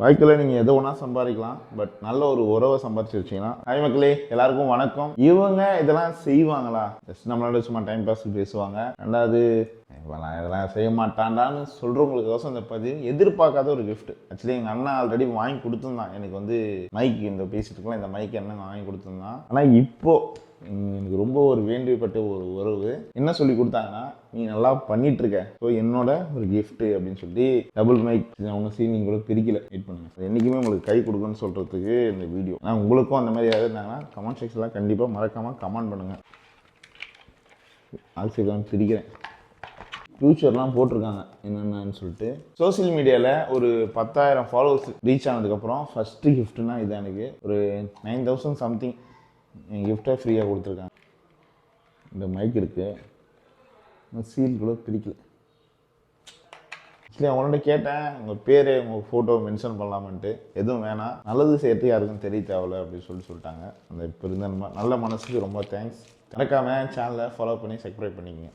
வாழ்க்கையில் நீங்கள் எது ஒன்றா சம்பாதிக்கலாம், பட் நல்ல ஒரு உறவை சம்பாதிச்சு வச்சிங்கன்னா. ஹாய் மக்களே, எல்லாருக்கும் வணக்கம். இவங்க இதெல்லாம் செய்வாங்களா? ஜஸ்ட் நம்மளோட சும்மா டைம் பாஸ்க்கு பேசுவாங்க. ரெண்டாவது இதெல்லாம் செய்ய மாட்டான்டான்னு சொல்கிறவங்களுக்கோசம் இந்த பதிவு எதிர்பார்க்காத ஒரு கிஃப்ட். ஆக்சுவலி எங்கள் அண்ணன் ஆல்ரெடி வாங்கி கொடுத்துருந்தான். எனக்கு வந்து மைக் இந்த பேசிட்டு இருக்கலாம், இந்த மைக் என்ன வாங்கி கொடுத்துருந்தான். ஆனால் இப்போது எனக்கு ரொம்ப ஒரு வேண்டியப்பட்ட ஒரு உறவு என்ன சொல்லி கொடுத்தாங்கன்னா, நீ நல்லா பண்ணிட்டு இருக்க, ஸோ என்னோட ஒரு கிஃப்ட் அப்படின்னு சொல்லி டபுள் மைக். அவங்க சீனிங் கூட பிரிக்கல, வெயிட் பண்ணுங்க. என்றைக்குமே உங்களுக்கு கை கொடுக்குன்னு சொல்கிறதுக்கு இந்த வீடியோ. ஆனால் உங்களுக்கும் அந்த மாதிரி யாராவது இருந்தாங்கன்னா கமெண்ட் செக்ஷன்லாம் கண்டிப்பாக மறக்காமல் கமெண்ட் பண்ணுங்கள். ஆல்சைக்கான பிரிக்கிறேன். ஃப்யூச்சர்லாம் போட்டிருக்காங்க என்னென்னு சொல்லிட்டு. சோசியல் மீடியாவில் ஒரு 10,000 ஃபாலோவர்ஸ் ரீச் ஆனதுக்கப்புறம் ஃபஸ்ட்டு கிஃப்ட்னா இது எனக்கு ஒரு 9,000 சம்திங் என் கிஃப்டாக ஃப்ரீயாக கொடுத்துருக்காங்க. இந்த மைக் இருக்குது, சீல் கூட பிரிக்கல. ஆக்சுவலி அவங்கள்ட்ட கேட்டேன், உங்கள் பேர் உங்கள் ஃபோட்டோ மென்ஷன் பண்ணலாமன்ட்டு. எதுவும் வேணாம், நல்லது சேர்த்து யாருக்கும் தெரிய தேவையில்ல அப்படின்னு சொல்லிட்டாங்க. அந்த இப்போ இருந்த நல்ல மனசுக்கு ரொம்ப தேங்க்ஸ். மறக்காமல் சேனலை ஃபாலோ பண்ணி சப்ஸ்கிரைப் பண்ணிக்கங்க.